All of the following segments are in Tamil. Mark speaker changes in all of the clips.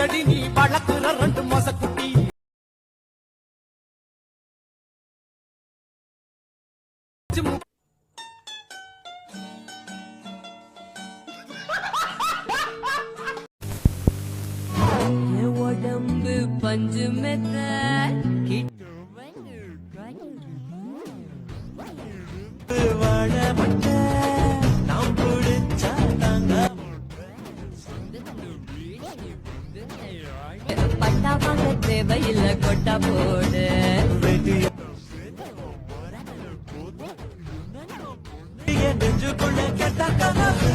Speaker 1: என்னடி நீ வளர்க்குற 2 மாச குட்டி
Speaker 2: உடம்பு பஞ்சு மெத்த பட்டா வாங்க தேவையில்ல கொட்டா போடு நெஞ்சுக்குள்ள கெட்ட கனவு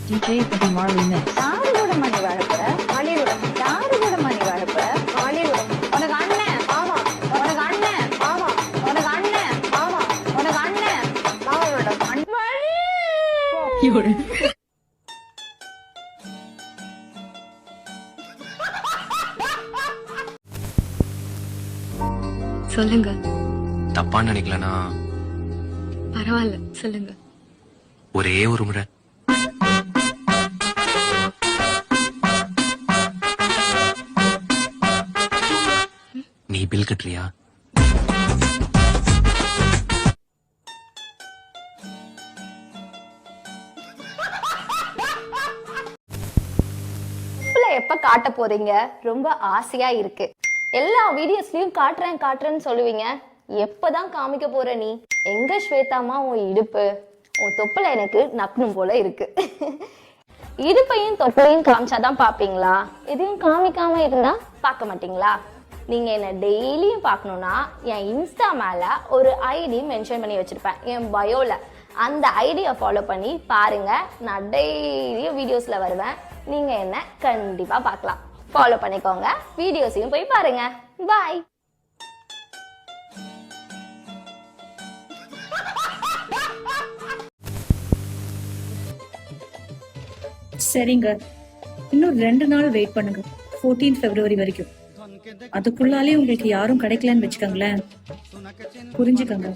Speaker 3: DJ Patti Marley Mix.
Speaker 4: யாரோட மணி வளர்ப்புற ஹாலிவுட் யாரோட மணி வளர்ப்புற ஹாலிவுட் உனக்கு அண்ணன் ஆமா உனக்கு அண்ணன் ஆமா உனக்கு அண்ணன் ஆமா உனக்கு அண்ணன் அவரோட மணி
Speaker 3: சொல்லுங்க.
Speaker 5: தப்பா நினைக்கலனா
Speaker 3: பரவாயில்ல சொல்லுங்க.
Speaker 5: ஒரே ஒரு முறை நீ பில் கட்டுறியா?
Speaker 4: எப்ப காட்ட போறீங்க? ரொம்ப ஆசையா இருக்கு. எல்லா வீடியோஸ்லயும் காட்டுறேன்னு சொல்லுவீங்க. எப்பதான் காமிக்க போற நீ? எங்க ஸ்வேதாமா உன் இடுப்பு? உன் தொப்புல எனக்கு நக்கணும் போல இருக்கு. இடுப்பையும் தொப்புலையும் காமிச்சாதான் பாப்பீங்களா? எதையும் காமிக்காம இருந்தா பார்க்க மாட்டீங்களா? நீங்க என்ன டெய்லியும் பார்க்கணும்னா என் இன்ஸ்டா மேல ஒரு ஐடி மென்ஷன் பண்ணி வச்சிருப்பேன் என் பயோல. அந்த ஐடியை ஃபாலோ பண்ணி பாருங்க. நான் டெய்லியும் வீடியோஸ்ல வருவேன். நீங்க என்ன கண்டிப்பா பார்க்கலாம். ஃபாலோ பண்ணிக்கோங்க. வீடியோஸையும் போய் பாருங்க. பாய்.
Speaker 6: சரிங்க, இன்னும் 2 நாள் வெயிட் பண்ணுங்க. 14 February வரைக்கும். அதுக்குள்ளாலே உங்களுக்கு யாரும் கிடைக்கலன்னு வச்சுக்கோங்களேன். புரிஞ்சுக்கங்க,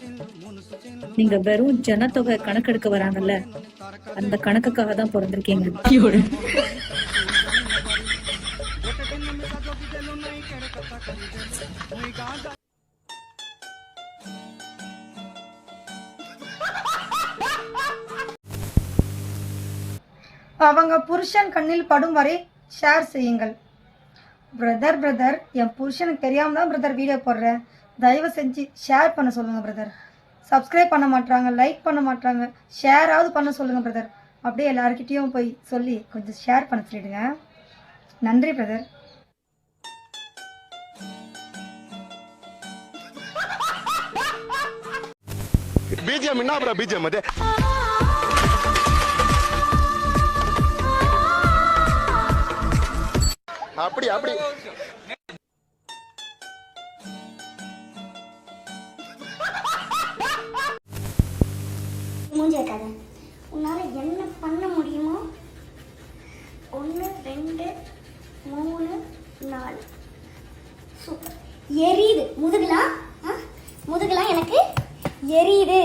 Speaker 6: நீங்க வெறும் ஜனத்தொகை கணக்கெடுக்க வராங்கல்ல, அந்த கணக்குக்காக தான் பிறந்திருக்கீங்க.
Speaker 7: அவங்க புருஷன் கண்ணில் படும் வரை ஷேர் செய்யுங்கள். பிரதர் என் புருஷனுக்கு தெரியாம தான் பிரதர் வீடியோ போடுறேன். தயவு செஞ்சு ஷேர் பண்ண சொல்லுங்க பிரதர். சப்ஸ்கிரைப் பண்ண மாட்டாங்க, லைக் பண்ண மாட்டாங்க, ஷேராவது பண்ண சொல்லுங்க பிரதர். அப்படியே எல்லாருக்கிட்டையும் போய் சொல்லி கொஞ்சம் ஷேர் பண்ண சொல்லிடுங்க. நன்றி பிரதர்.
Speaker 8: பிஜிஎம் என்ன ப்ரோ பிஜிஎம் அது? அப்படி
Speaker 9: மூஞ்சி வைக்காத. உன்னால என்ன பண்ண முடியுமோ 1 2 3 4 சூப்பர். எரியுது முதுகுலாம் எனக்கு எரியுது.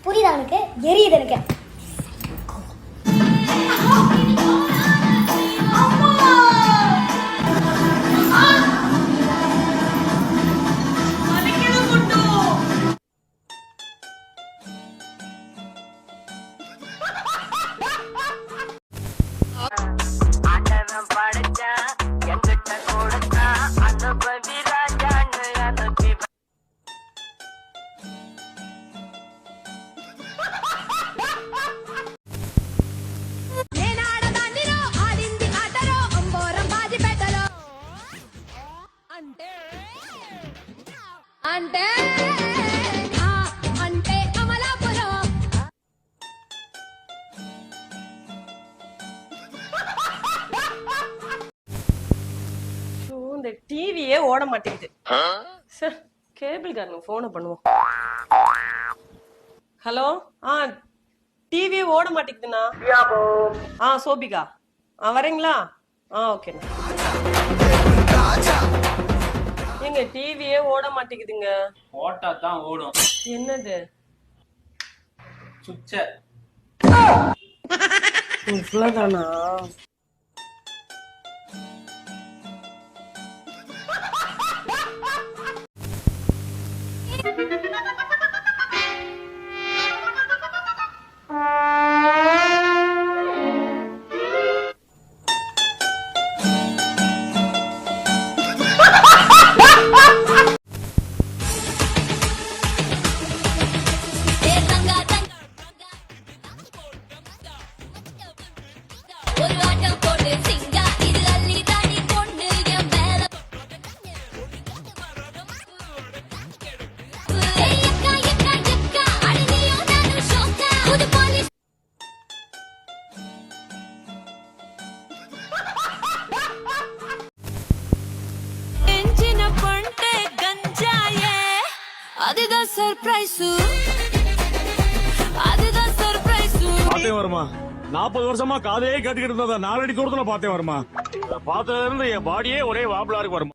Speaker 9: புரியுதா உனக்கு? எரியுது எனக்கு.
Speaker 10: டிவியே ஓட மாட்டேங்குது. கேபிள் காரனுக்கு போனை பண்ணுவோம். ஹலோ, டிவியே ஓட மாட்டேங்குதுண்ணா. சோபிகா வரீங்களா? ஓகேண்ணா. எங்க டிவியே ஓட மாட்டேங்குதுங்க.
Speaker 11: ஓட்டா தான் ஓடும்.
Speaker 10: என்னது
Speaker 11: சுச்ச
Speaker 10: இவ்வளவுதானா?
Speaker 2: ஒரு ஆட்டம் போட்டு சிங்கா இது அள்ளி தாடி பொண்ணு என் மேல எக்கா எக்கா எக்கா அடினியோ நானு ஷோக்கா புது போலீஸ் என்ஜின பண்ணே கஞ்சாயே அதுதான் சர்ப்ரைஸ். அதுதான் சர்ப்ரைஸ்.
Speaker 11: பாத்தே வருமா? 40 வருஷமா காதையே கேட்டுக்கிட்டு இருந்தத 4 அடி தூரத்துல பாத்தே வருமா? பார்த்ததுல இருந்து என் பாடியே ஒரே வாபலா இருக்கு வருமா?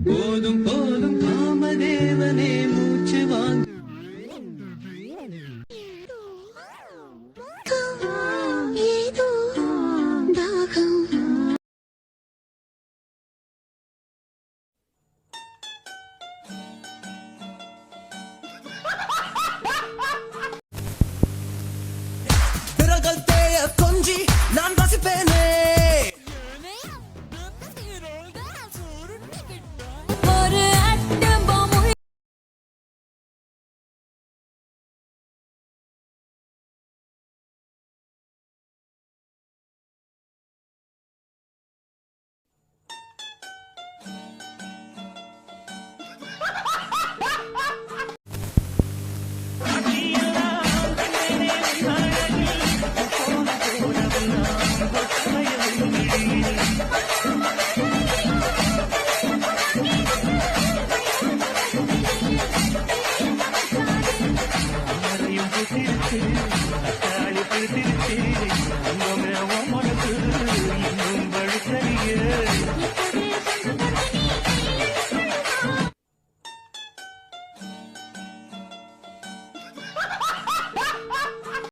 Speaker 11: போதும் போதும் காமதேவனே மூச்சு வாங்க.
Speaker 1: பிறகல் தேய கொஞ்சி நான் வசிப்பேன்